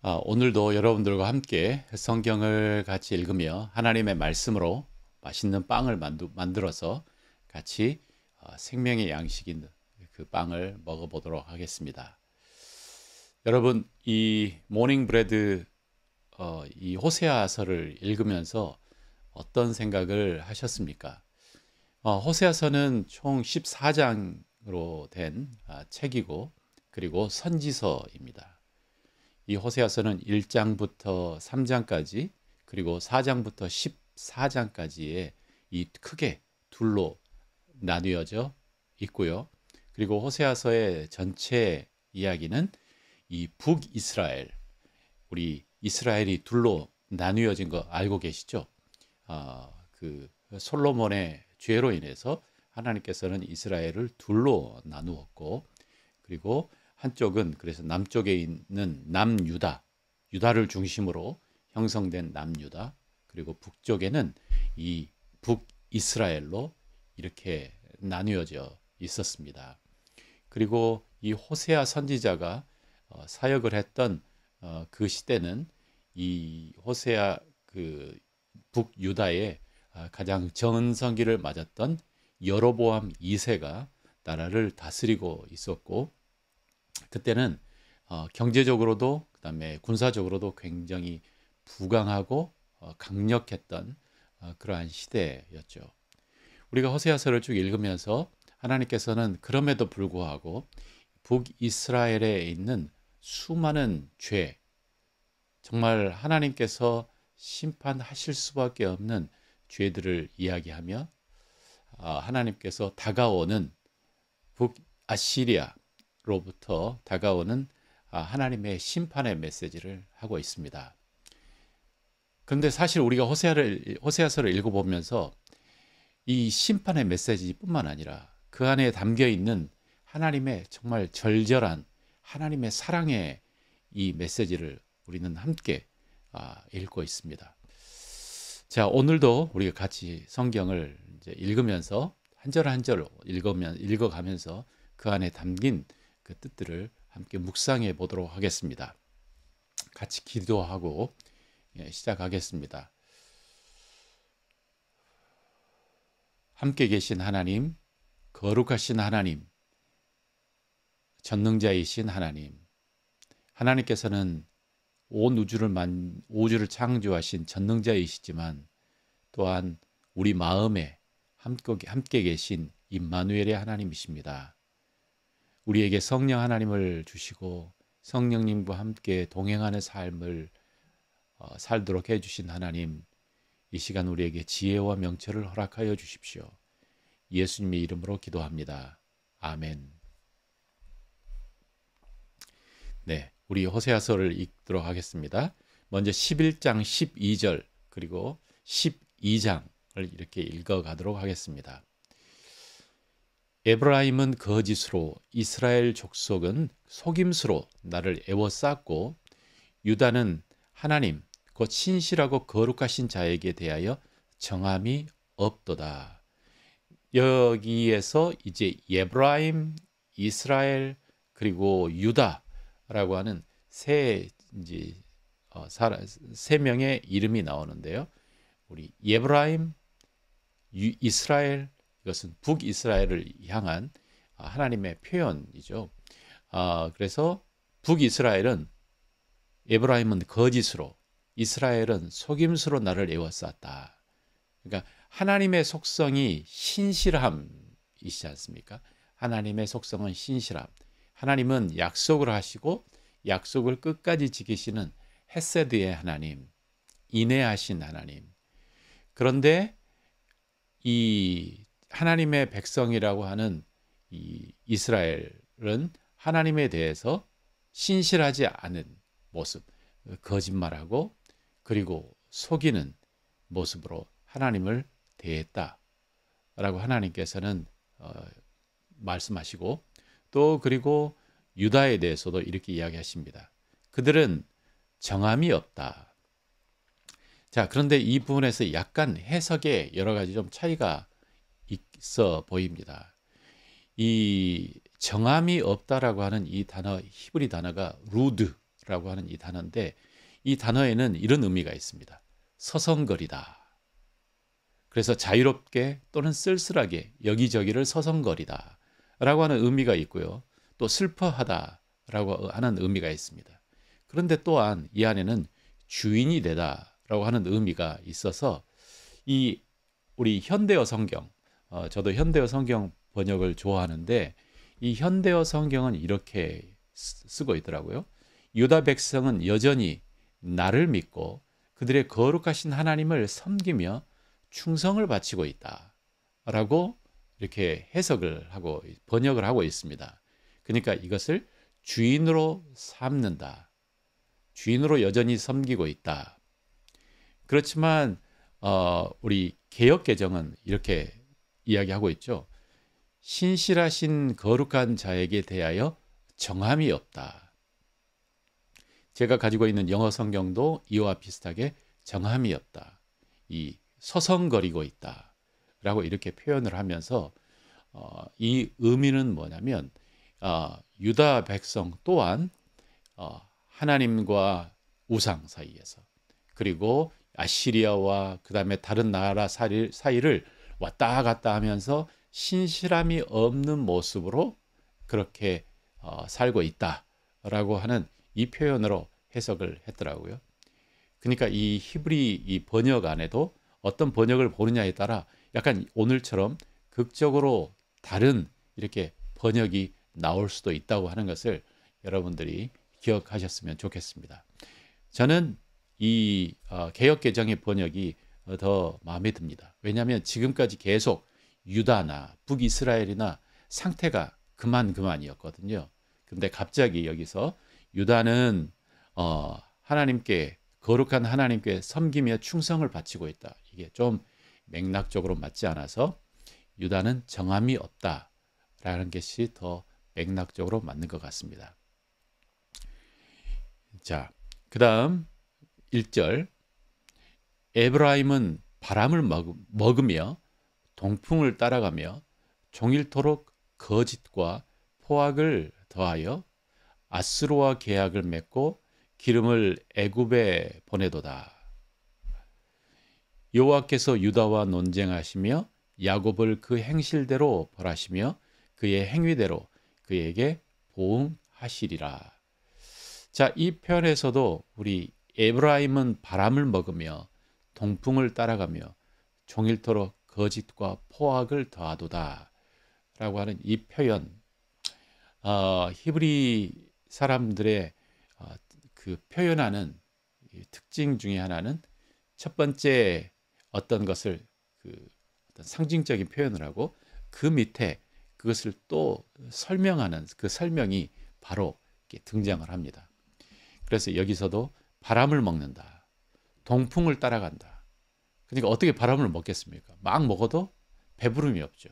오늘도 여러분들과 함께 성경을 같이 읽으며 하나님의 말씀으로 맛있는 빵을 만들어서 같이 생명의 양식인 그 빵을 먹어보도록 하겠습니다. 여러분, 이 모닝 브레드 이 호세아서를 읽으면서 어떤 생각을 하셨습니까? 호세아서는 총 14장으로 된 책이고 그리고 선지서입니다. 이 호세아서는 1장부터 3장까지 그리고 4장부터 14장까지의 이 크게 둘로 나뉘어져 있고요. 그리고 호세아서의 전체 이야기는 이 북이스라엘, 우리 이스라엘이 둘로 나뉘어진 거 알고 계시죠? 그 솔로몬의 죄로 인해서 하나님께서는 이스라엘을 둘로 나누었고, 그리고 한쪽은 그래서 남쪽에 있는 남유다, 유다를 중심으로 형성된 남유다, 그리고 북쪽에는 이 북이스라엘로 이렇게 나뉘어져 있었습니다. 그리고 이 호세아 선지자가 사역을 했던 그 시대는 이 호세아 그 북유다의 가장 전성기를 맞았던 여로보암 2세가 나라를 다스리고 있었고, 그때는 경제적으로도 그다음에 군사적으로도 굉장히 부강하고 강력했던 그러한 시대였죠. 우리가 호세아서를 쭉 읽으면서 하나님께서는 그럼에도 불구하고 북이스라엘에 있는 수많은 죄, 정말 하나님께서 심판하실 수밖에 없는 죄들을 이야기하며 하나님께서 다가오는 북아시리아로부터 다가오는 하나님의 심판의 메시지를 하고 있습니다. 그런데 사실 우리가 호세아서를 읽어보면서 이 심판의 메시지뿐만 아니라 그 안에 담겨 있는 하나님의 정말 절절한 하나님의 사랑의 이 메시지를 우리는 함께 읽고 있습니다. 자, 오늘도 우리가 같이 성경을 이제 읽으면서 한 절 한 절 읽어가면서 그 안에 담긴 그 뜻들을 함께 묵상해 보도록 하겠습니다. 같이 기도하고 시작하겠습니다. 함께 계신 하나님, 거룩하신 하나님, 전능자이신 하나님, 하나님께서는 온 우주를 창조하신 전능자이시지만 또한 우리 마음에 함께 계신 임마누엘의 하나님이십니다. 우리에게 성령 하나님을 주시고 성령님과 함께 동행하는 삶을 살도록 해주신 하나님, 이 시간 우리에게 지혜와 명철을 허락하여 주십시오. 예수님의 이름으로 기도합니다. 아멘. 네, 우리 호세아서를 읽도록 하겠습니다. 먼저 11장 12절 그리고 12장을 이렇게 읽어가도록 하겠습니다. 에브라임은 거짓으로, 이스라엘 족속은 속임수로 나를 애워쌌고, 유다는 하나님 곧 신실하고 거룩하신 자에게 대하여 정함이 없도다. 여기에서 이제 에브라임, 이스라엘 그리고 유다라고 하는 세 명의 이름이 나오는데요. 우리 에브라임, 이스라엘, 이것은 북이스라엘을 향한 하나님의 표현이죠. 그래서 북이스라엘은 에브라임은 거짓으로, 이스라엘은 속임수로 나를 애워쌌다. 그러니까 하나님의 속성이 신실함이시지 않습니까? 하나님의 속성은 신실함. 하나님은 약속을 하시고 약속을 끝까지 지키시는 헤세드의 하나님, 인내하신 하나님. 그런데 이 하나님의 백성이라고 하는 이 이스라엘은 하나님에 대해서 신실하지 않은 모습, 거짓말하고 그리고 속이는 모습으로 하나님을 대했다라고 하나님께서는 말씀하시고, 또 그리고 유다에 대해서도 이렇게 이야기하십니다. 그들은 정함이 없다. 자, 그런데 이 부분에서 약간 해석에 여러 가지 좀 차이가 있어 보입니다. 이 정함이 없다라고 하는 이 단어, 히브리 단어가 루드, 유다라고 하는 이 단어인데 이 단어에는 이런 의미가 있습니다. 서성거리다. 그래서 자유롭게 또는 쓸쓸하게 여기저기를 서성거리다 라고 하는 의미가 있고요. 또 슬퍼하다 라고 하는 의미가 있습니다. 그런데 또한 이 안에는 주인이 되다 라고 하는 의미가 있어서 이 우리 현대어 성경, 저도 현대어 성경 번역을 좋아하는데 이 현대어 성경은 이렇게 쓰고 있더라고요. 유다 백성은 여전히 나를 믿고 그들의 거룩하신 하나님을 섬기며 충성을 바치고 있다라고 이렇게 해석을 하고 번역을 하고 있습니다. 그러니까 이것을 주인으로 삼는다. 주인으로 여전히 섬기고 있다. 그렇지만 우리 개역 개정은 이렇게 이야기하고 있죠. 신실하신 거룩한 자에게 대하여 정함이 없다. 제가 가지고 있는 영어 성경도 이와 비슷하게 정함이 없다. 이 서성거리고 있다. 라고 이렇게 표현을 하면서 이 의미는 뭐냐면 유다 백성 또한 하나님과 우상 사이에서 그리고 아시리아와 그 다음에 다른 나라 사이를 왔다 갔다 하면서 신실함이 없는 모습으로 그렇게 살고 있다라고 하는 이 표현으로 해석을 했더라고요. 그러니까 이 히브리 이 번역 안에도 어떤 번역을 보느냐에 따라 약간 오늘처럼 극적으로 다른 이렇게 번역이 나올 수도 있다고 하는 것을 여러분들이 기억하셨으면 좋겠습니다. 저는 이 개역 개정의 번역이 더 마음에 듭니다. 왜냐하면 지금까지 계속 유다나 북이스라엘이나 상태가 그만이었거든요. 근데 갑자기 여기서 유다는 하나님께 거룩한 하나님께 섬기며 충성을 바치고 있다. 이게 좀 맥락적으로 맞지 않아서 유다는 정함이 없다라는 것이 더 맥락적으로 맞는 것 같습니다. 자, 그 다음 1절 에브라임은 바람을 먹으며 동풍을 따라가며 종일토록 거짓과 포악을 더하여 아수르와 계약을 맺고 기름을 애굽에 보내도다. 여호와께서 유다와 논쟁하시며 야곱을 그 행실대로 벌하시며 그의 행위대로 그에게 보응하시리라. 자, 이 편에서도 우리 에브라임은 바람을 먹으며 동풍을 따라가며 종일토록 거짓과 포악을 더하도다 라고 하는 이 표현, 히브리 사람들의 그 표현하는 특징 중에 하나는 첫 번째 어떤 것을 어떤 상징적인 표현을 하고 그 밑에 그것을 또 설명하는 그 설명이 바로 이렇게 등장을 합니다. 그래서 여기서도 바람을 먹는다. 동풍을 따라간다. 그러니까 어떻게 바람을 먹겠습니까? 막 먹어도 배부름이 없죠.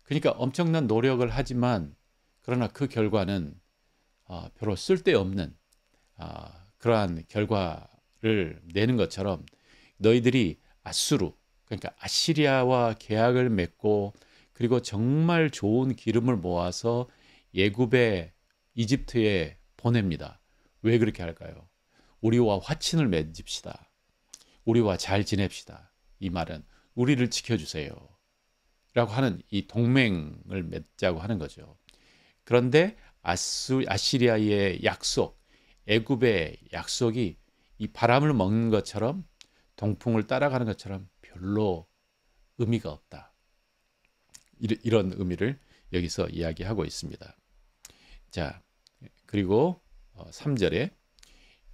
그러니까 엄청난 노력을 하지만 그러나 그 결과는 별로 쓸데없는 그러한 결과를 내는 것처럼 너희들이 아수르 그러니까 아시리아와 계약을 맺고 그리고 정말 좋은 기름을 모아서 예굽에 이집트에 보냅니다. 왜 그렇게 할까요? 우리와 화친을 맺읍시다. 우리와 잘 지냅시다. 이 말은 우리를 지켜주세요. 라고 하는 이 동맹을 맺자고 하는 거죠. 그런데 아시리아의 약속, 애굽의 약속이 이 바람을 먹는 것처럼 동풍을 따라가는 것처럼 별로 의미가 없다. 이런 의미를 여기서 이야기하고 있습니다. 자, 그리고 3절에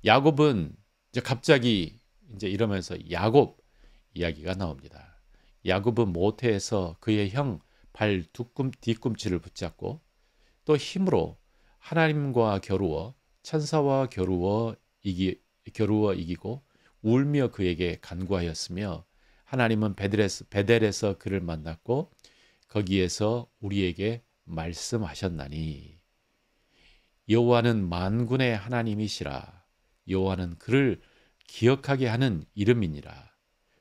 야곱은 이제 갑자기 이제 이러면서 야곱 이야기가 나옵니다. 야곱은 모태에서 그의 형 발 뒤꿈치를 붙잡고 또 힘으로 하나님과 겨루어 천사와 겨루어 이기고 울며 그에게 간구하였으며 하나님은 베델에서 그를 만났고 거기에서 우리에게 말씀하셨나니 여호와는 만군의 하나님이시라. 여호와는 그를 기억하게 하는 이름이니라.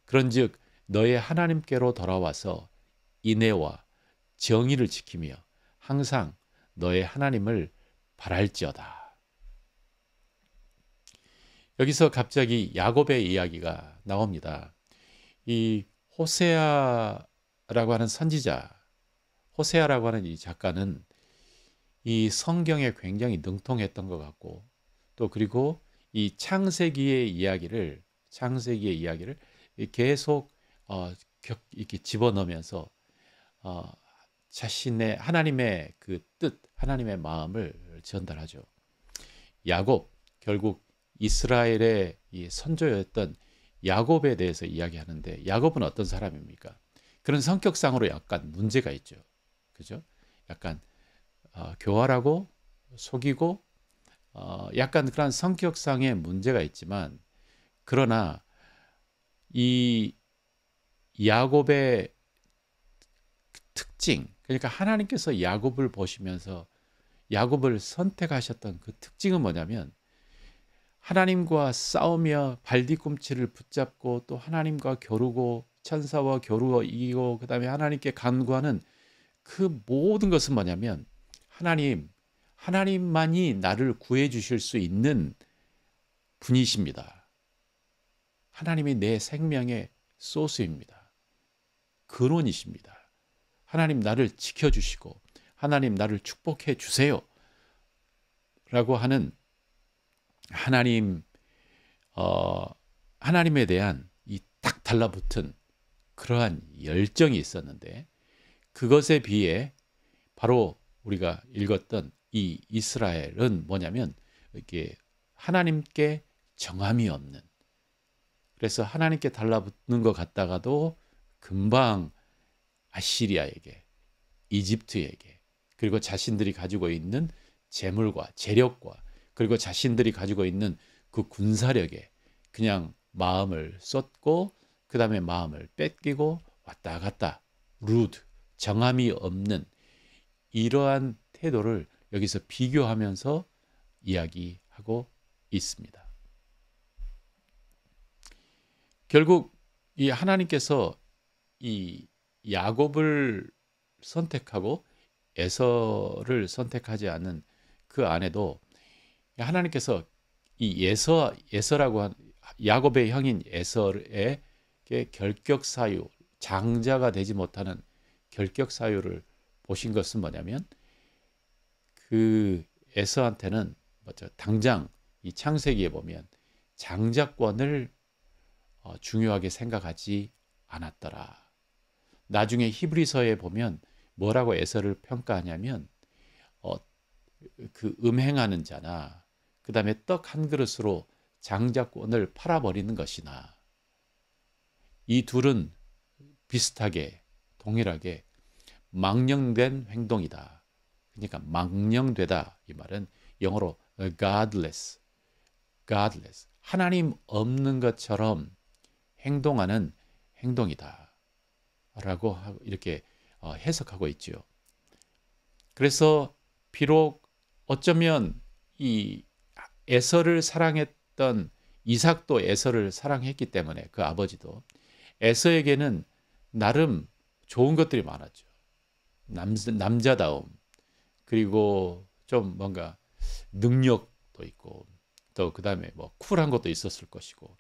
그런즉 너의 하나님께로 돌아와서 인애와 정의를 지키며 항상 너의 하나님을 바랄지어다. 여기서 갑자기 야곱의 이야기가 나옵니다. 이 호세아라고 하는 선지자, 호세아라고 하는 이 작가는 이 성경에 굉장히 능통했던 것 같고, 또 그리고 이 창세기의 이야기를 계속 이렇게 집어넣으면서 어, 자신의 하나님의 그 뜻, 하나님의 마음을 전달하죠. 야곱, 결국 이스라엘의 이 선조였던 야곱에 대해서 이야기하는데, 야곱은 어떤 사람입니까? 그런 성격상으로 약간 문제가 있죠. 그죠? 약간 교활하고 속이고 약간 그런 성격상의 문제가 있지만, 그러나 이 야곱의 특징, 그러니까 하나님께서 야곱을 보시면서 야곱을 선택하셨던 그 특징은 뭐냐면, 하나님과 싸우며 발뒤꿈치를 붙잡고 또 하나님과 겨루고 천사와 겨루어 이기고 그 다음에 하나님께 간구하는 그 모든 것은 뭐냐면, 하나님만이 나를 구해 주실 수 있는 분이십니다. 하나님이 내 생명의 소스입니다. 근원이십니다. 하나님 나를 지켜주시고 하나님 나를 축복해 주세요 라고 하는 하나님에 대한 이 딱 달라붙은 그러한 열정이 있었는데, 그것에 비해 바로 우리가 읽었던 이 이스라엘은 뭐냐면, 이게 하나님께 정함이 없는, 그래서 하나님께 달라붙는 것 같다가도 금방 아시리아에게, 이집트에게, 그리고 자신들이 가지고 있는 재물과 재력과, 그리고 자신들이 가지고 있는 그 군사력에 그냥 마음을 쏟고 그 다음에 마음을 뺏기고 왔다 갔다, 루드, 정함이 없는 이러한 태도를 여기서 비교하면서 이야기하고 있습니다. 결국 이 하나님께서 이 야곱을 선택하고 에서를 선택하지 않는 그 안에도 하나님께서 이 에서라고 한 야곱의 형인 에서의 결격 사유, 장자가 되지 못하는 결격 사유를 보신 것은 뭐냐면, 그 에서한테는 당장 이 창세기에 보면 장자권을 중요하게 생각하지 않았더라. 나중에 히브리서에 보면 뭐라고 에서를 평가하냐면, 그 음행하는 자나 그 다음에 떡 한 그릇으로 장자권을 팔아버리는 것이나, 이 둘은 비슷하게 동일하게 망령된 행동이다. 그러니까 망령되다, 이 말은 영어로 godless, 하나님 없는 것처럼 행동하는 행동이다 라고 이렇게 해석하고 있죠. 그래서 비록 어쩌면 이 에서를 사랑했던 이삭도 에서를 사랑했기 때문에, 그 아버지도 에서에게는 나름 좋은 것들이 많았죠. 남자다움, 그리고 좀 뭔가 능력도 있고, 또 그 다음에 뭐 쿨한 것도 있었을 것이고,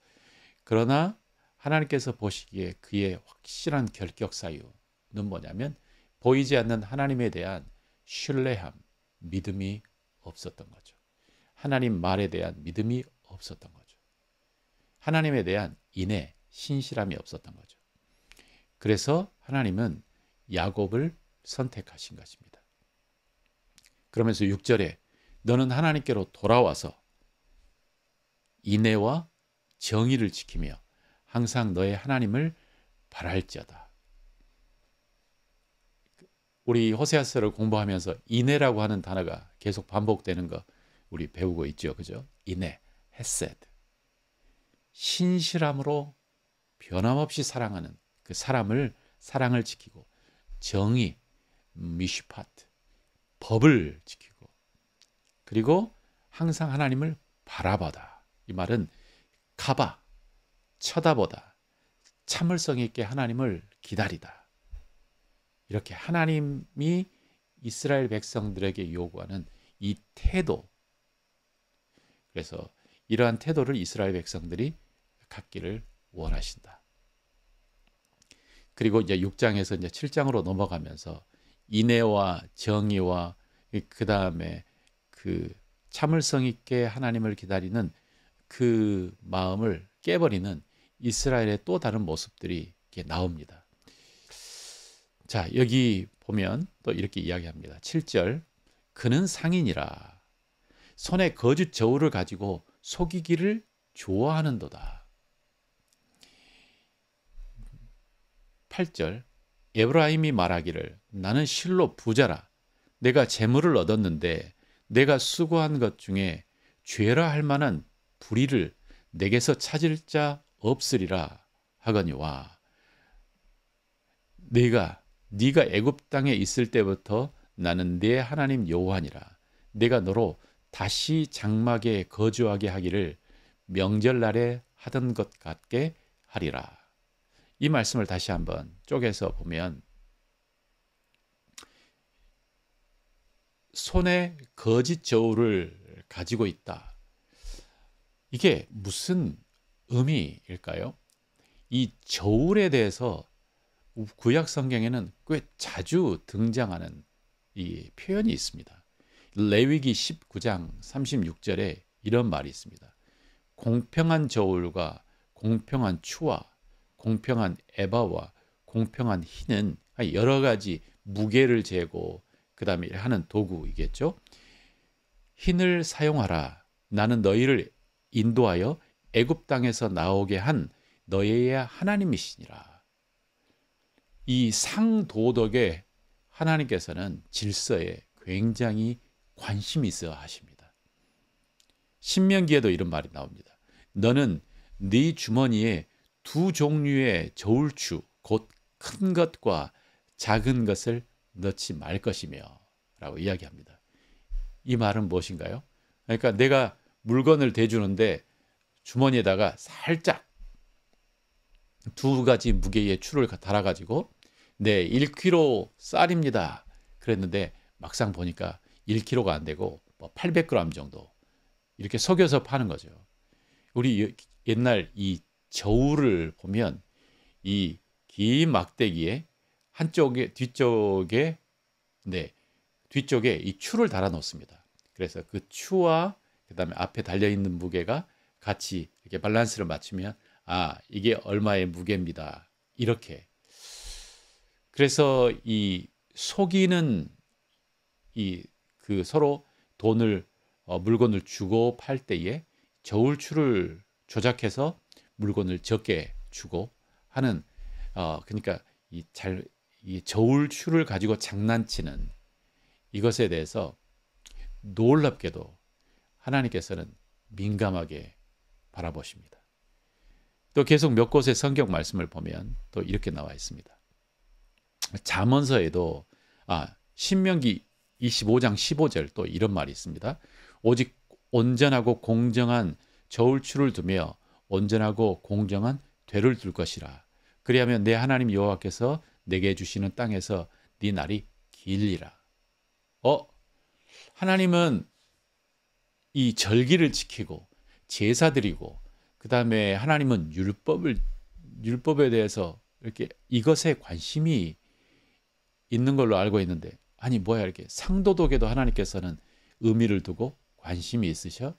그러나 하나님께서 보시기에 그의 확실한 결격 사유는 뭐냐면, 보이지 않는 하나님에 대한 신뢰함, 믿음이 없었던 거죠. 하나님 말에 대한 믿음이 없었던 거죠. 하나님에 대한 인내, 신실함이 없었던 거죠. 그래서 하나님은 야곱을 선택하신 것입니다. 그러면서 6절에 너는 하나님께로 돌아와서 인내와 정의를 지키며 항상 너의 하나님을 바랄지어다. 우리 호세아서를 공부하면서 인내라고 하는 단어가 계속 반복되는 거 우리 배우고 있죠. 그죠? 인내, 헤세드. 신실함으로 변함없이 사랑하는 그 사랑을 지키고, 정의, 미슈파트, 법을 지키고, 그리고 항상 하나님을 바라보다. 이 말은 카바, 쳐다보다, 참을성 있게 하나님을 기다리다. 이렇게 하나님이 이스라엘 백성들에게 요구하는 이 태도. 그래서 이러한 태도를 이스라엘 백성들이 갖기를 원하신다. 그리고 이제 6장에서 이제 7장으로 넘어가면서 인애와 정의와 그 다음에 그 참을성 있게 하나님을 기다리는 그 마음을 깨버리는 이스라엘의 또 다른 모습들이 이렇게 나옵니다. 자, 여기 보면 또 이렇게 이야기합니다. 7절, 그는 상인이라 손에 거짓 저울을 가지고 속이기를 좋아하는도다. 8절, 에브라임이 말하기를 나는 실로 부자라 내가 재물을 얻었는데 내가 수고한 것 중에 죄라 할 만한 불의를 내게서 찾을 자 없으리라 하거니와 네가 애굽 땅에 있을 때부터 나는 네 하나님 여호와니라 내가 너로 다시 장막에 거주하게 하기를 명절날에 하던 것 같게 하리라. 이 말씀을 다시 한번 쪼개서 보면 손에 거짓 저울을 가지고 있다. 이게 무슨 의미일까요? 이 저울에 대해서 구약 성경에는 꽤 자주 등장하는 이 표현이 있습니다. 레위기 19장 36절에 이런 말이 있습니다. 공평한 저울과 공평한 추와 공평한 에바와 공평한 희는 여러 가지 무게를 재고 그 다음에 하는 도구이겠죠. 흰을 사용하라. 나는 너희를 인도하여 애굽 땅에서 나오게 한 너희의 하나님이시니라. 이 상도덕에 하나님께서는 질서에 굉장히 관심이 있어 하십니다. 신명기에도 이런 말이 나옵니다. 너는 네 주머니에 두 종류의 저울추 곧 큰 것과 작은 것을 넣지 말 것이며 라고 이야기합니다. 이 말은 무엇인가요? 그러니까 내가 물건을 대주는데 주머니에다가 살짝 두 가지 무게의 추를 달아가지고 네 1kg 쌀입니다 그랬는데 막상 보니까 1kg가 안 되고 800g 정도 이렇게 속여서 파는 거죠. 우리 옛날 이 저울을 보면 이 긴 막대기에 한쪽에 뒤쪽에 이 추를 달아 놓습니다. 그래서 그 추와 그다음에 앞에 달려 있는 무게가 같이 이렇게 밸런스를 맞추면 이게 얼마의 무게입니다. 이렇게. 그래서 이 속이는 그 서로 물건을 주고 팔 때에 저울추를 조작해서 물건을 적게 주고 하는 그러니까 이 저울추를 가지고 장난치는 이것에 대해서 놀랍게도 하나님께서는 민감하게 바라보십니다. 또 계속 몇 곳의 성경 말씀을 보면 또 이렇게 나와 있습니다. 잠언서에도 신명기 25장 15절 또 이런 말이 있습니다. 오직 온전하고 공정한 저울추를 두며 온전하고 공정한 되를 둘 것이라. 그리하면 내 하나님 여호와께서 내게 주시는 땅에서 네 날이 길리라. 하나님은 이 절기를 지키고 제사 드리고 그 다음에 하나님은 율법에 대해서 이렇게 이것에 관심이 있는 걸로 알고 있는데 이렇게 상도덕에도 하나님께서는 의미를 두고 관심이 있으셔?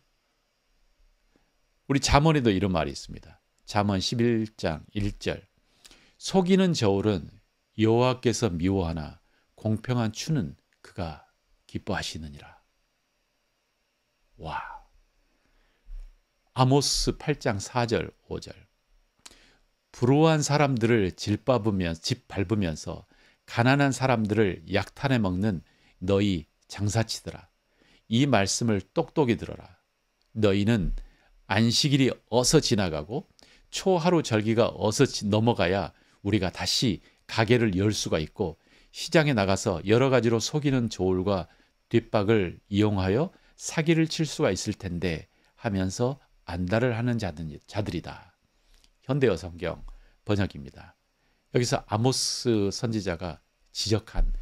우리 잠언에도 이런 말이 있습니다. 잠언 11장 1절 속이는 저울은 여호와께서 미워하나 공평한 추는 그가 기뻐하시느니라. 와. 아모스 8장 4절 5절 불우한 사람들을 짓밟으면서 가난한 사람들을 약탈해 먹는 너희 장사치들아 이 말씀을 똑똑히 들어라. 너희는 안식일이 어서 지나가고 초하루 절기가 어서 넘어가야 우리가 다시 가게를 열 수가 있고 시장에 나가서 여러 가지로 속이는 저울과 뒷박을 이용하여 사기를 칠 수가 있을 텐데 하면서 안달을 하는 자들이다. 현대어 성경 번역입니다. 여기서 아모스 선지자가 지적한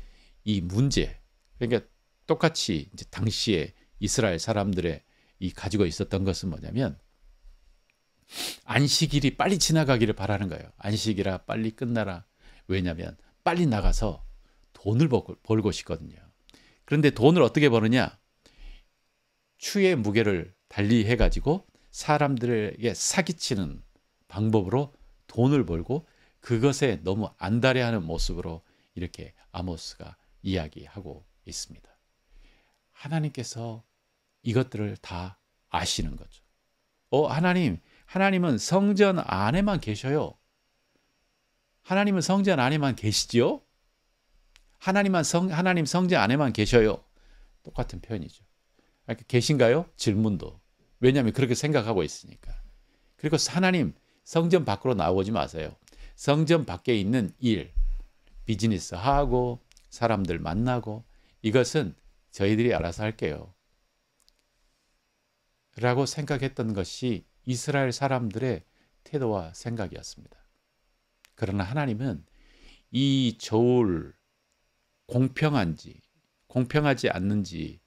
이 문제, 그러니까 똑같이 이제 당시에 이스라엘 사람들의 가지고 있었던 것은 뭐냐면 안식일이 빨리 지나가기를 바라는 거예요. 안식이라 빨리 끝나라. 왜냐하면 빨리 나가서 돈을 벌고 싶거든요. 그런데 돈을 어떻게 버느냐? 추의 무게를 달리 해가지고 사람들에게 사기치는 방법으로 돈을 벌고 그것에 너무 안달해하는 모습으로 이렇게 아모스가 이야기하고 있습니다. 하나님께서 이것들을 다 아시는 거죠. 하나님은 성전 안에만 계셔요. 하나님은 성전 안에만 계시지요? 하나님 성전 안에만 계셔요. 똑같은 표현이죠. 계신가요? 질문도. 왜냐하면 그렇게 생각하고 있으니까. 그리고 하나님 성전 밖으로 나오지 마세요. 성전 밖에 있는 일, 비즈니스 하고 사람들 만나고 이것은 저희들이 알아서 할게요. 라고 생각했던 것이 이스라엘 사람들의 태도와 생각이었습니다. 그러나 하나님은 이 저울 공평하지 않는지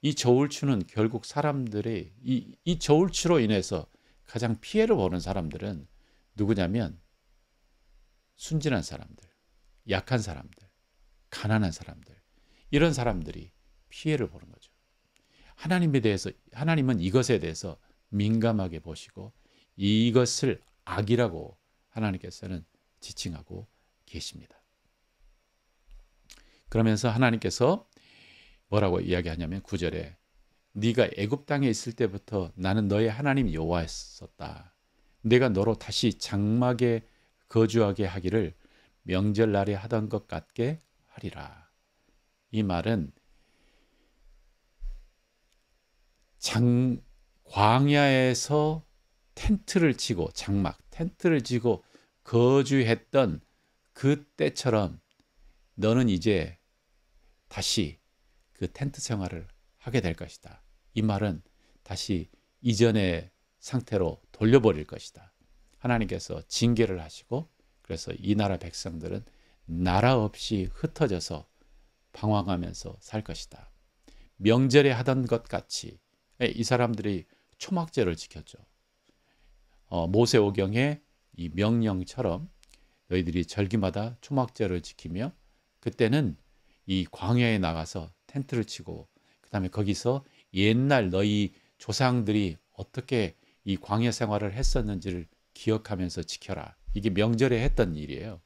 이 저울추는 결국 사람들의 이 저울추로 인해서 가장 피해를 보는 사람들은 누구냐면 순진한 사람들, 약한 사람들, 가난한 사람들 이런 사람들이 피해를 보는 거죠. 하나님은 이것에 대해서 민감하게 보시고 이것을 악이라고 하나님께서는 지칭하고 계십니다. 그러면서 하나님께서 뭐라고 이야기하냐면 9절에 네가 애굽 땅에 있을 때부터 나는 너의 하나님 여호와였었다. 내가 너로 다시 장막에 거주하게 하기를 명절날에 하던 것 같게 하리라. 이 말은 광야에서 텐트를 치고 텐트를 치고 거주했던 그때처럼 너는 이제 다시 그 텐트 생활을 하게 될 것이다. 이 말은 다시 이전의 상태로 돌려버릴 것이다. 하나님께서 징계를 하시고 그래서 이 나라 백성들은 나라 없이 흩어져서 방황하면서 살 것이다. 명절에 하던 것 같이 이 사람들이 초막절을 지켰죠. 모세오경의 이 명령처럼 너희들이 절기마다 초막절을 지키며 그때는 이 광야에 나가서 텐트를 치고 그다음에 거기서 옛날 너희 조상들이 어떻게 이 광야 생활을 했었는지를 기억하면서 지켜라. 이게 명절에 했던 일이에요.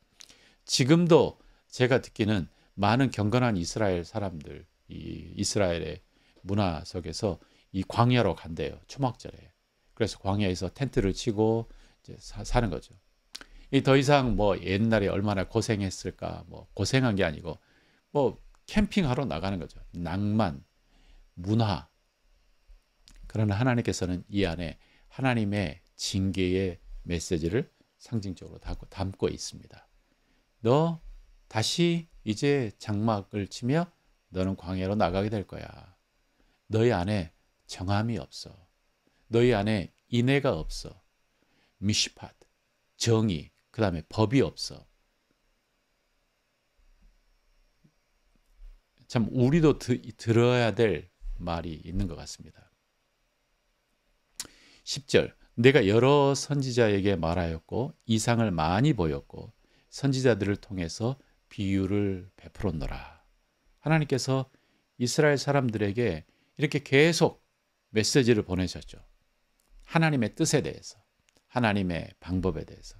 지금도 제가 듣기는 많은 경건한 이스라엘 사람들, 이 이스라엘의 문화 속에서 이 광야로 간대요. 초막절에. 그래서 광야에서 텐트를 치고 이제 사는 거죠. 더 이상 뭐 옛날에 얼마나 고생했을까, 뭐 고생한 게 아니고 뭐 캠핑하러 나가는 거죠. 낭만, 문화. 그러나 하나님께서는 이 안에 하나님의 징계의 메시지를 상징적으로 담고 있습니다. 너 다시 이제 장막을 치며 너는 광야로 나가게 될 거야. 너희 안에 정함이 없어. 너희 안에 인애가 없어. 미시팟, 정의, 그 다음에 법이 없어. 참 우리도 들어야 될 말이 있는 것 같습니다. 10절 내가 여러 선지자에게 말하였고 이상을 많이 보였고 선지자들을 통해서 비유를 베풀었노라. 하나님께서 이스라엘 사람들에게 이렇게 계속 메시지를 보내셨죠. 하나님의 뜻에 대해서, 하나님의 방법에 대해서.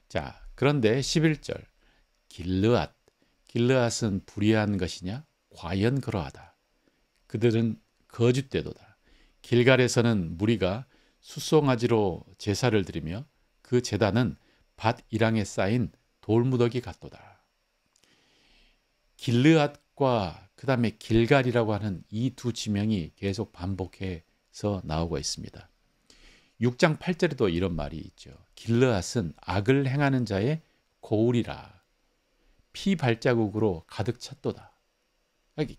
자, 그런데 11절 길르앗은 불의한 것이냐? 과연 그러하다. 그들은 거짓되도다. 길갈에서는 무리가 숫송아지로 제사를 드리며 그 제단은 밭 이랑에 쌓인 돌무더기 같도다. 길르앗과 그 다음에 길갈이라고 하는 이 두 지명이 계속 반복해서 나오고 있습니다. 6장 8절에도 이런 말이 있죠. 길르앗은 악을 행하는 자의 고울이라. 피 발자국으로 가득 찼도다.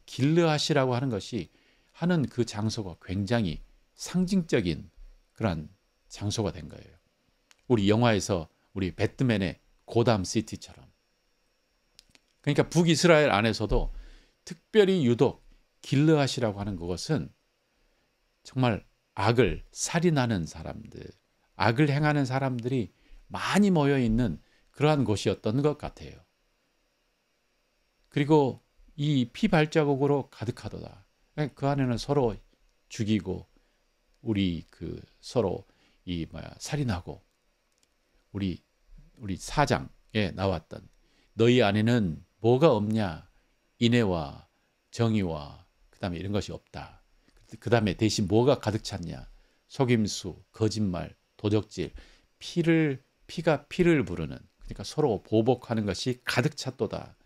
길르앗이라고 하는 것이 하는 그 장소가 굉장히 상징적인 그런 장소가 된 거예요. 우리 영화에서 우리 배트맨의 고담 시티처럼. 그러니까 북이스라엘 안에서도 특별히 유독 길르앗이라고 하는 그것은 정말 악을 살인하는 사람들, 악을 행하는 사람들이 많이 모여 있는 그러한 곳이었던 것 같아요. 그리고 이 피발자국으로 가득하도다. 그 안에는 서로 죽이고 우리 그 서로 살인하고 우리 4장에 나왔던 너희 안에는 뭐가 없냐? 인애와 정의와 그다음에 이런 것이 없다. 그다음에 대신 뭐가 가득 찼냐? 속임수, 거짓말, 도적질, 피가 피를 부르는, 그러니까 서로 보복하는 것이 가득 찼도다.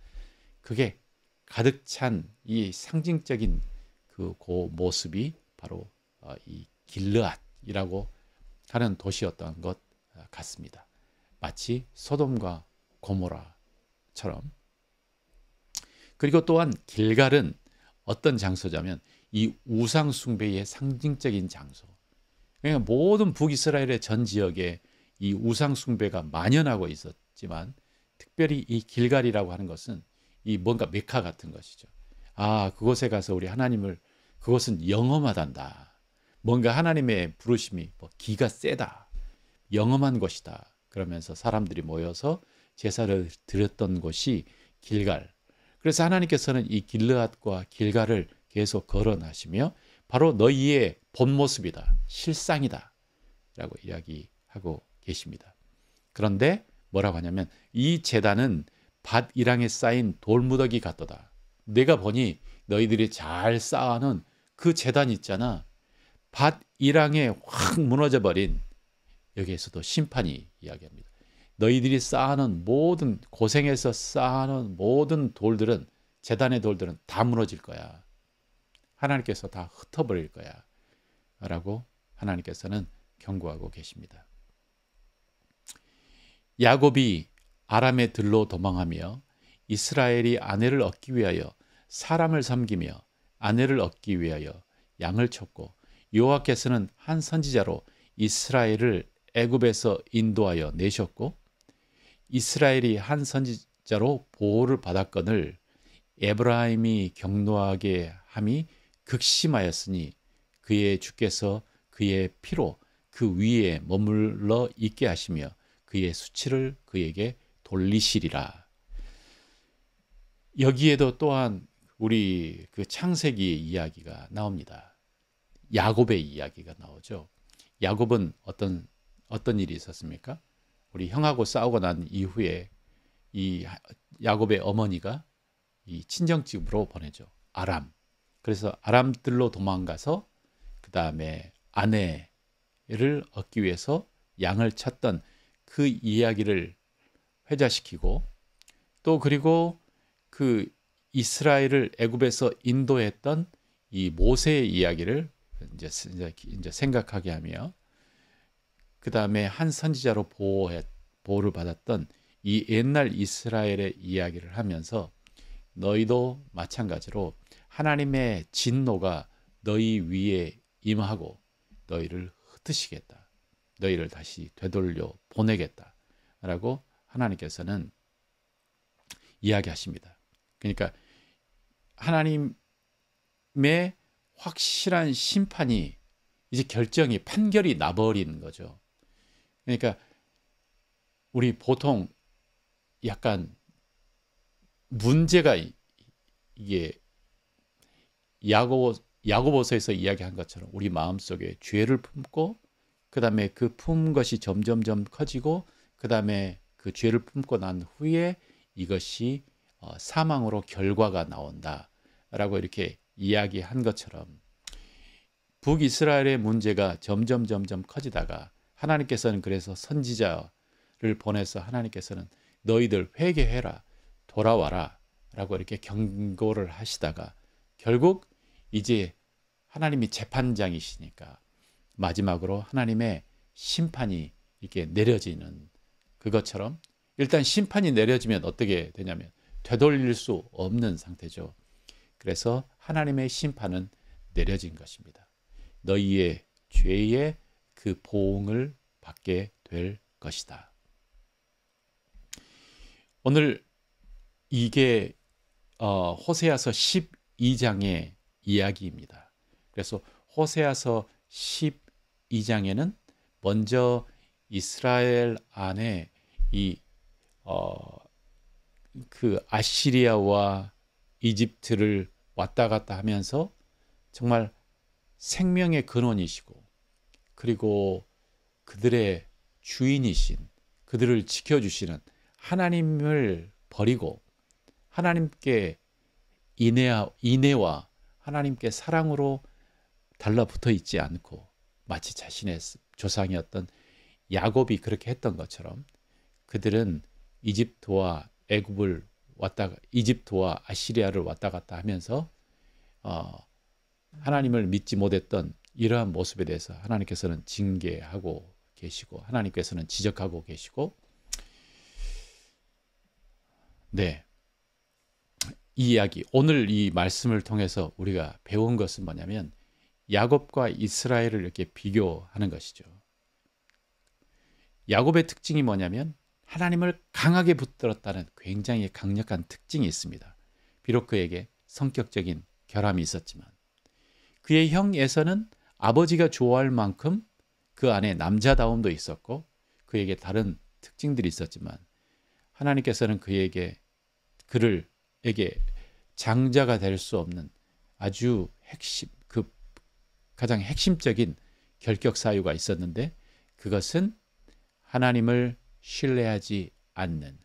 그게 가득 찬 이 상징적인 그 모습이 바로 이 길르앗이라고 하는 도시였던 것 같습니다. 마치 소돔과 고모라처럼. 그리고 또한 길갈은 어떤 장소냐면 이 우상 숭배의 상징적인 장소. 그러니까 모든 북이스라엘의 전 지역에 이 우상 숭배가 만연하고 있었지만 특별히 이 길갈이라고 하는 것은 이 뭔가 메카 같은 것이죠. 아, 그곳에 가서 우리 하나님을, 그것은 영험하단다. 뭔가 하나님의 부르심이 기가 세다. 영험한 곳이다. 그러면서 사람들이 모여서 제사를 드렸던 곳이 길갈. 그래서 하나님께서는 이 길르앗과 길갈을 계속 거론하시며 바로 너희의 본 모습이다. 실상이다. 라고 이야기하고 계십니다. 그런데 뭐라고 하냐면 이 제단은 밭이랑에 쌓인 돌무더기 같도다. 내가 보니 너희들이 잘 쌓아놓은 그 제단 있잖아. 밭이랑에 확 무너져버린, 여기에서도 심판이 이야기합니다. 너희들이 쌓아놓은 모든, 고생해서 쌓아놓은 모든 돌들은, 제단의 돌들은 다 무너질 거야. 하나님께서 다 흩어버릴 거야. 라고 하나님께서는 경고하고 계십니다. 야곱이 아람의 들로 도망하며 이스라엘이 아내를 얻기 위하여 사람을 섬기며 아내를 얻기 위하여 양을 쳤고 여호와께서는 한 선지자로 이스라엘을 애굽에서 인도하여 내셨고 이스라엘이 한 선지자로 보호를 받았거늘 에브라임이 경노하게 함이 극심하였으니 그의 주께서 그의 피로 그 위에 머물러 있게 하시며 그의 수치를 그에게 돌리시리라. 여기에도 또한 우리 그 창세기의 이야기가 나옵니다. 야곱의 이야기가 나오죠. 야곱은 어떤 일이 있었습니까? 우리 형하고 싸우고 난 이후에 이 야곱의 어머니가 이 친정집으로 보내죠. 아람. 그래서 아람들로 도망가서 그 다음에 아내를 얻기 위해서 양을 쳤던 그 이야기를 회자시키고 또 그리고 그 이스라엘을 애굽에서 인도했던 이 모세의 이야기를 이제 생각하게 하며 그 다음에 한 선지자로 보호를 받았던 이 옛날 이스라엘의 이야기를 하면서 너희도 마찬가지로 하나님의 진노가 너희 위에 임하고 너희를 흩으시겠다. 너희를 다시 되돌려 보내겠다. 라고 하나님께서는 이야기하십니다. 그러니까 하나님의 확실한 심판이 이제 결정이 판결이 나버린 거죠. 그러니까 우리 보통 약간 문제가 이게 야고보서에서 이야기한 것처럼 우리 마음속에 죄를 품고 그 다음에 그 품은 것이 점점점 커지고 그 다음에 그 죄를 품고 난 후에 이것이 사망으로 결과가 나온다라고 이렇게 이야기한 것처럼 북이스라엘의 문제가 점점 커지다가 하나님께서는 그래서 선지자를 보내서 하나님께서는 너희들 회개해라, 돌아와라 라고 이렇게 경고를 하시다가 결국 이제 하나님이 재판장이시니까 마지막으로 하나님의 심판이 이렇게 내려지는 그것처럼 일단 심판이 내려지면 어떻게 되냐면 되돌릴 수 없는 상태죠. 그래서 하나님의 심판은 내려진 것입니다. 너희의 죄의 그 보응을 받게 될 것이다. 오늘 이게 호세아서 12장의 이야기입니다. 그래서 호세아서 12장에는 먼저 이스라엘 안에 이 그 아시리아와 이집트를 왔다 갔다 하면서 정말 생명의 근원이시고, 그리고 그들의 주인이신, 그들을 지켜주시는 하나님을 버리고 하나님께 인애와 하나님께 사랑으로 달라붙어 있지 않고, 마치 자신의 조상이었던 야곱이 그렇게 했던 것처럼 그들은 이집트와 이집트와 아시리아를 왔다 갔다 하면서 하나님을 믿지 못했던 이러한 모습에 대해서 하나님께서는 징계하고 계시고, 하나님께서는 지적하고 계시고, 네, 이 이야기, 오늘 이 말씀을 통해서 우리가 배운 것은 뭐냐면 야곱과 이스라엘을 이렇게 비교하는 것이죠. 야곱의 특징이 뭐냐면 하나님을 강하게 붙들었다는 굉장히 강력한 특징이 있습니다. 비록 그에게 성격적인 결함이 있었지만, 그의 형 에서는 아버지가 좋아할 만큼 그 안에 남자다움도 있었고 그에게 다른 특징들이 있었지만, 하나님께서는 그에게 장자가 될 수 없는 아주 가장 핵심적인 결격 사유가 있었는데, 그것은 하나님을 신뢰하지 않는,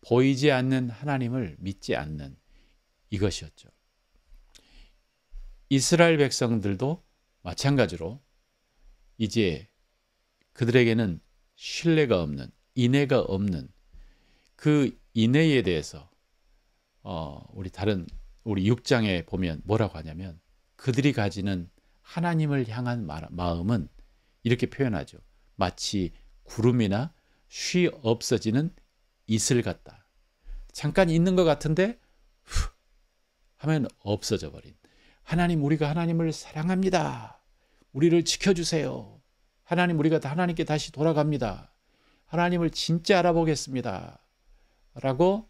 보이지 않는 하나님을 믿지 않는 이것이었죠. 이스라엘 백성들도 마찬가지로 이제 그들에게는 신뢰가 없는, 인애가 없는 그 인애에 대해서 우리 6장에 보면 뭐라고 하냐면, 그들이 가지는 하나님을 향한 마음은 이렇게 표현하죠. 마치 구름이나 쉬 없어지는 이슬 같다. 잠깐 있는 것 같은데 후 하면 없어져 버린. 하나님, 우리가 하나님을 사랑합니다. 우리를 지켜주세요. 하나님, 우리가 하나님께 다시 돌아갑니다. 하나님을 진짜 알아보겠습니다. 라고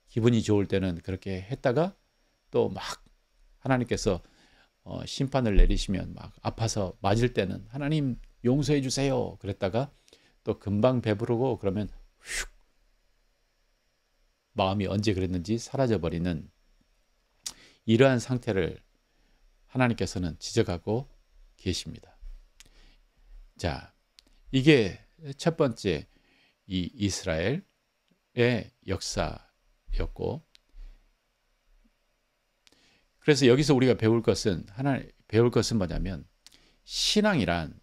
기분이 좋을 때는 그렇게 했다가 또 막 하나님께서 심판을 내리시면 막 아파서 맞을 때는 하나님 용서해 주세요. 그랬다가 또 금방 배부르고 그러면 휙 마음이 언제 그랬는지 사라져버리는 이러한 상태를 하나님께서는 지적하고 계십니다. 자, 이게 첫 번째 이 이스라엘의 역사였고, 그래서 여기서 우리가 배울 것은 뭐냐면, 신앙이란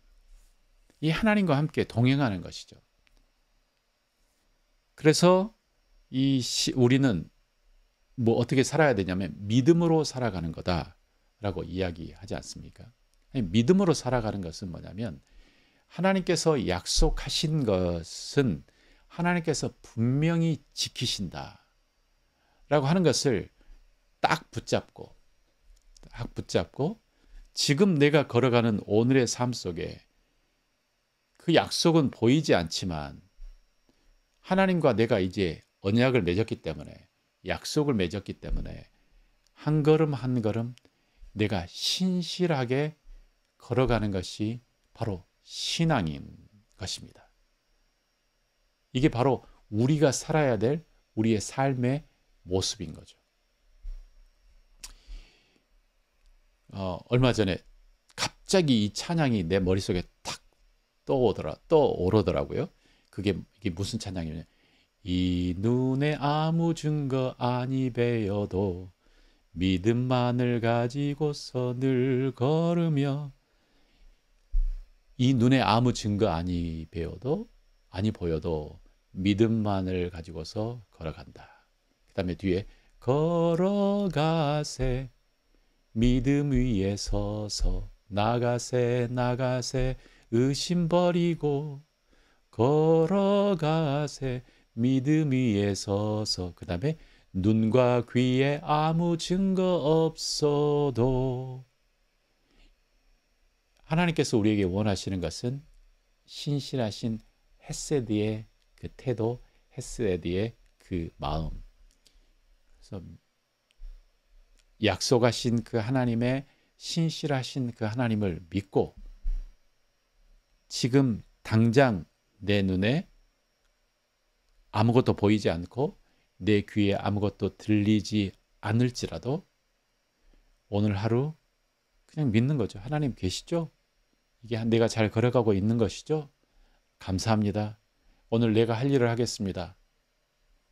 이 하나님과 함께 동행하는 것이죠. 그래서 우리는 뭐 어떻게 살아야 되냐면 믿음으로 살아가는 거다라고 이야기하지 않습니까? 믿음으로 살아가는 것은 뭐냐면, 하나님께서 약속하신 것은 하나님께서 분명히 지키신다라고 하는 것을 딱 붙잡고 지금 내가 걸어가는 오늘의 삶 속에 그 약속은 보이지 않지만 하나님과 내가 이제 언약을 맺었기 때문에, 약속을 맺었기 때문에 한 걸음 한 걸음 내가 신실하게 걸어가는 것이 바로 신앙인 것입니다. 이게 바로 우리가 살아야 될 우리의 삶의 모습인 거죠. 얼마 전에 갑자기 이 찬양이 내 머릿속에 탁 떠오르더라고요. 이게 무슨 찬양이냐면, 이 눈에 아무 증거 아니 배어도 믿음만을 가지고서 늘 걸으며, 이 눈에 아무 증거 아니 보여도 믿음만을 가지고서 걸어간다. 그 다음에 뒤에 걸어가세 믿음 위에 서서 나가세 의심 버리고 걸어가세 믿음 위에 서서, 그 다음에 눈과 귀에 아무 증거 없어도. 하나님께서 우리에게 원하시는 것은 신실하신 헤세드의 그 태도, 헤세드의 그 마음. 그래서 약속하신 그 하나님의 신실하신 그 하나님을 믿고 지금 당장 내 눈에 아무것도 보이지 않고 내 귀에 아무것도 들리지 않을지라도 오늘 하루 그냥 믿는 거죠. 하나님 계시죠? 이게 내가 잘 걸어가고 있는 것이죠? 감사합니다. 오늘 내가 할 일을 하겠습니다.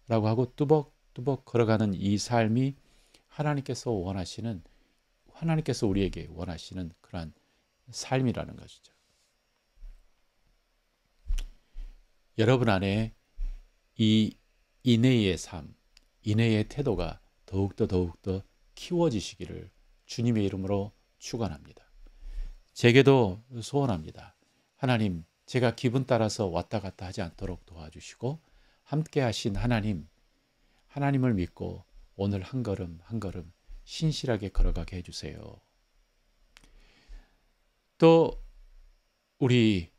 라고 하고 뚜벅뚜벅 걸어가는 이 삶이 하나님께서 우리에게 원하시는 그러한 삶이라는 것이죠. 여러분 안에 이 인내의 삶, 인내의 태도가 더욱더 키워지시기를 주님의 이름으로 축원합니다. 제게도 소원합니다. 하나님, 제가 기분 따라서 왔다 갔다 하지 않도록 도와주시고 함께 하신 하나님을 믿고 오늘 한 걸음 한 걸음 신실하게 걸어가게 해주세요. 또 우리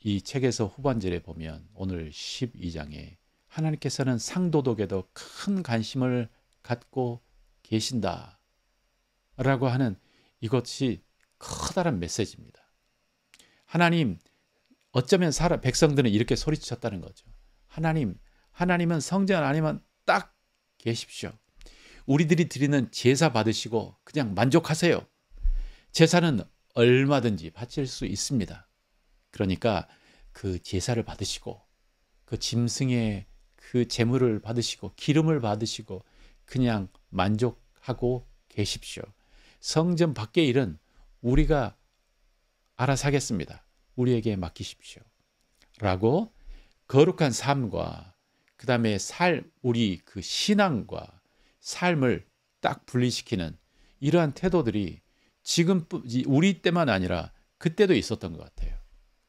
이 책에서 후반절에 보면 오늘 12장에 하나님께서는 상도덕에도 큰 관심을 갖고 계신다 라고 하는 이것이 커다란 메시지입니다. 하나님, 어쩌면 백성들은 이렇게 소리쳤다는 거죠. 하나님은 성전 안에만 딱 계십시오. 우리들이 드리는 제사 받으시고 그냥 만족하세요. 제사는 얼마든지 바칠 수 있습니다. 그러니까 그 제사를 받으시고 그 짐승의 그 제물을 받으시고 기름을 받으시고 그냥 만족하고 계십시오. 성전 밖의 일은 우리가 알아서 하겠습니다. 우리에게 맡기십시오. 라고 거룩한 삶과 그 다음에 우리 그 신앙과 삶을 딱 분리시키는 이러한 태도들이 지금 우리 때만 아니라 그때도 있었던 것 같아요.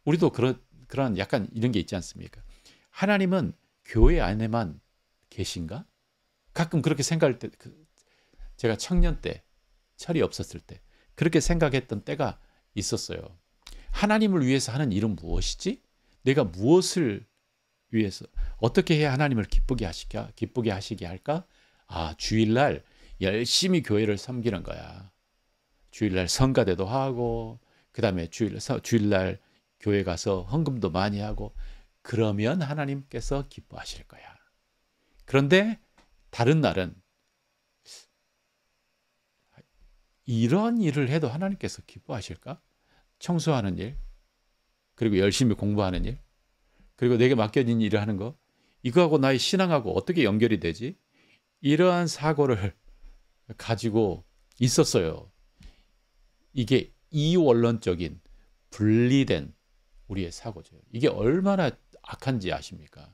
우리도 그런 약간 이런 게 있지 않습니까? 하나님은 교회 안에만 계신가? 가끔 그렇게 생각할 때, 제가 청년 때, 철이 없었을 때 그렇게 생각했던 때가 있었어요. 하나님을 위해서 하는 일은 무엇이지? 내가 무엇을 위해서 어떻게 해야 하나님을 기쁘게 하시게 할까? 주일날 열심히 교회를 섬기는 거야. 주일날 성가대도 하고 그 다음에 주일날 교회 가서 헌금도 많이 하고 그러면 하나님께서 기뻐하실 거야. 그런데 다른 날은 이런 일을 해도 하나님께서 기뻐하실까? 청소하는 일, 그리고 열심히 공부하는 일, 그리고 내게 맡겨진 일을 하는 거, 이거하고 나의 신앙하고 어떻게 연결이 되지? 이러한 사고를 가지고 있었어요. 이게 이원론적인 분리된 우리의 사고죠. 이게 얼마나 악한지 아십니까?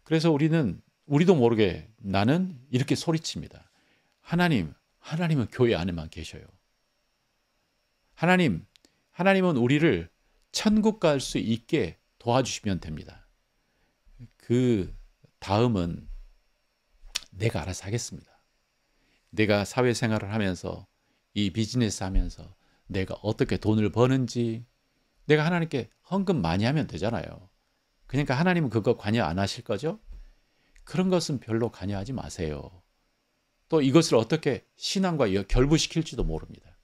그래서 우리도 모르게 나는 이렇게 소리칩니다. 하나님은 교회 안에만 계셔요. 하나님은 우리를 천국 갈 수 있게 도와주시면 됩니다. 그 다음은 내가 알아서 하겠습니다. 내가 사회생활을 하면서 이 비즈니스 하면서 내가 어떻게 돈을 버는지 내가 하나님께 헌금 많이 하면 되잖아요. 그러니까 하나님은 그거 관여 안 하실 거죠? 그런 것은 별로 관여하지 마세요. 또 이것을 어떻게 신앙과 결부시킬지도 모릅니다.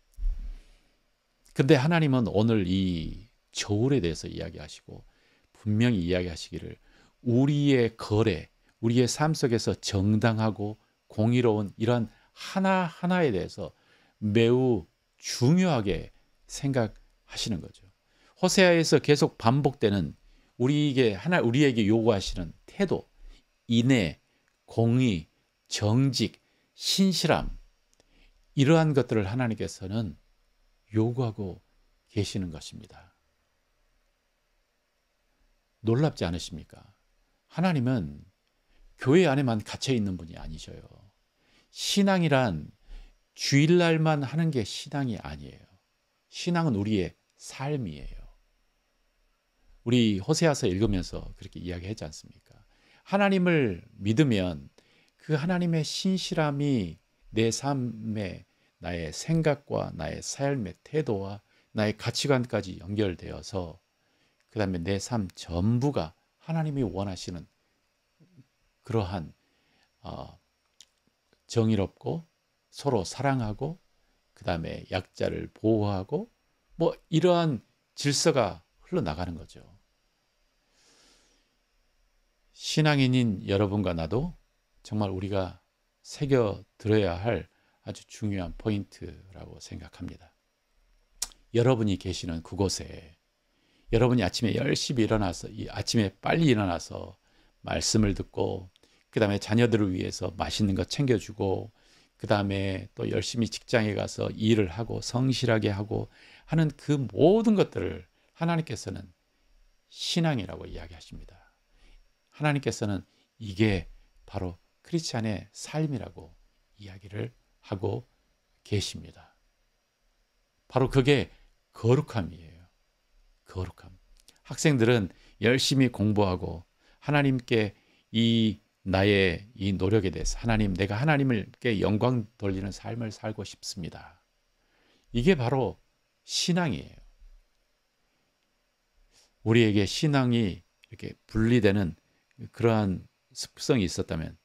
근데 하나님은 오늘 이 저울에 대해서 이야기하시고 분명히 이야기하시기를 우리의 거래, 우리의 삶 속에서 정당하고 공의로운 이런 하나하나에 대해서 매우 중요하게 생각하시는 거죠. 호세아에서 계속 반복되는 우리에게 요구하시는 태도, 인내, 공의, 정직, 신실함 이러한 것들을 하나님께서는 요구하고 계시는 것입니다. 놀랍지 않으십니까? 하나님은 교회 안에만 갇혀 있는 분이 아니셔요. 신앙이란 주일날만 하는 게 신앙이 아니에요. 신앙은 우리의 삶이에요. 우리 호세아서 읽으면서 그렇게 이야기하지 않습니까? 하나님을 믿으면 그 하나님의 신실함이 내 삶에 나의 생각과 나의 삶의 태도와 나의 가치관까지 연결되어서 그 다음에 내 삶 전부가 하나님이 원하시는 그러한 정의롭고 서로 사랑하고 그 다음에 약자를 보호하고 뭐 이러한 질서가 흘러나가는 거죠. 신앙인인 여러분과 나도 정말 우리가 새겨 들어야 할 아주 중요한 포인트라고 생각합니다. 여러분이 계시는 그곳에 여러분이 아침에 열심히 일어나서 아침에 빨리 일어나서 말씀을 듣고 그 다음에 자녀들을 위해서 맛있는 거 챙겨주고 그 다음에 또 열심히 직장에 가서 일을 하고 성실하게 하고 하는 그 모든 것들을 하나님께서는 신앙이라고 이야기하십니다. 하나님께서는 이게 바로 크리스찬의 삶이라고 이야기를 하고 계십니다. 바로 그게 거룩함이에요. 거룩함. 학생들은 열심히 공부하고 하나님께 나의 이 노력에 대해서 하나님, 내가 하나님께 영광 돌리는 삶을 살고 싶습니다. 이게 바로 신앙이에요. 우리에게 신앙이 이렇게 분리되는 그러한 습성이 있었다면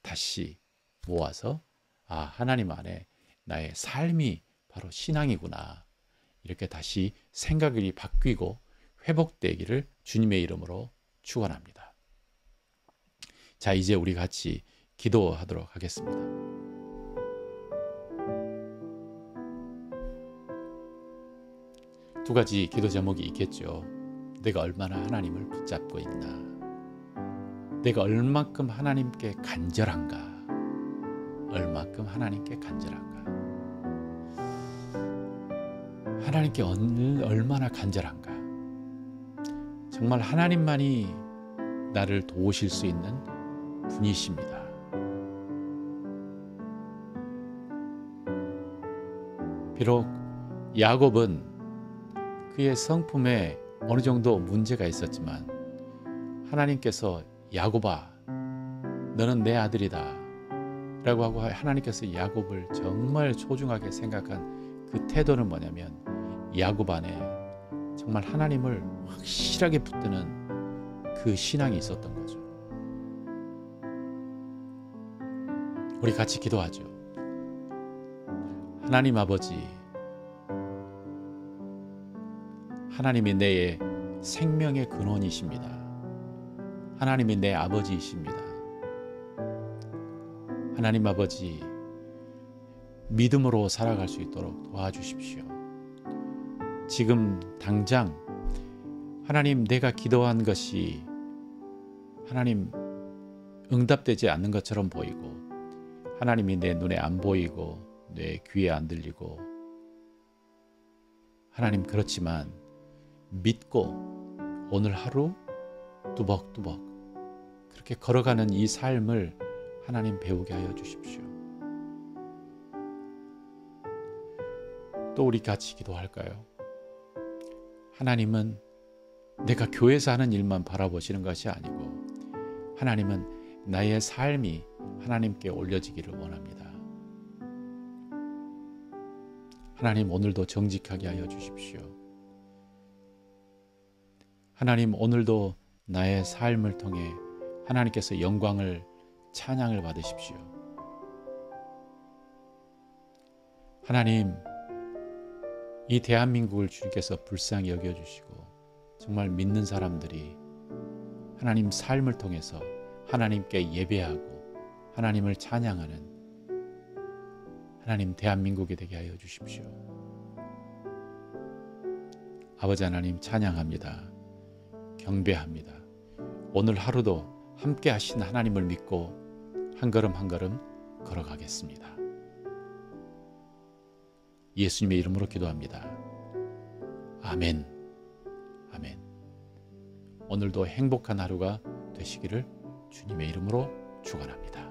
다시 모아서 하나님 안에 나의 삶이 바로 신앙이구나. 이렇게 다시 생각이 바뀌고 회복되기를 주님의 이름으로 축원합니다. 자, 이제 우리 같이 기도하도록 하겠습니다. 두 가지 기도 제목이 있겠죠. 내가 얼마나 하나님을 붙잡고 있나? 내가 얼만큼 하나님께 간절한가? 얼만큼 하나님께 간절한가? 하나님께 얼마나 간절한가? 정말 하나님만이 나를 도우실 수 있는 분이십니다. 비록 야곱은 그의 성품에 어느 정도 문제가 있었지만 하나님께서 야곱아, 너는 내 아들이다 라고 하고 하나님께서 야곱을 정말 소중하게 생각한 그 태도는 뭐냐면 야곱 안에 정말 하나님을 확실하게 붙드는 그 신앙이 있었던 거죠. 우리 같이 기도하죠. 하나님 아버지, 하나님이 내 생명의 근원이십니다. 하나님이 내 아버지이십니다. 하나님 아버지, 믿음으로 살아갈 수 있도록 도와주십시오. 지금 당장 하나님, 내가 기도한 것이 하나님 응답되지 않는 것처럼 보이고 하나님이 내 눈에 안 보이고 내 귀에 안 들리고 하나님, 그렇지만 믿고 오늘 하루 뚜벅뚜벅 그렇게 걸어가는 이 삶을 하나님 배우게 하여 주십시오. 또 우리 같이 기도할까요? 하나님은 내가 교회에서 하는 일만 바라보시는 것이 아니고 하나님은 나의 삶이 하나님께 올려지기를 원합니다. 하나님, 오늘도 정직하게 하여 주십시오. 하나님, 오늘도 나의 삶을 통해 하나님께서 영광을, 찬양을 받으십시오. 하나님, 이 대한민국을 주님께서 불쌍히 여겨주시고 정말 믿는 사람들이 하나님 삶을 통해서 하나님께 예배하고 하나님을 찬양하는 하나님 대한민국이 되게 하여 주십시오. 아버지 하나님, 찬양합니다. 경배합니다. 오늘 하루도 함께 하신 하나님을 믿고 한 걸음 한 걸음 걸어가겠습니다. 예수님의 이름으로 기도합니다. 아멘. 아멘. 오늘도 행복한 하루가 되시기를 주님의 이름으로 축원합니다.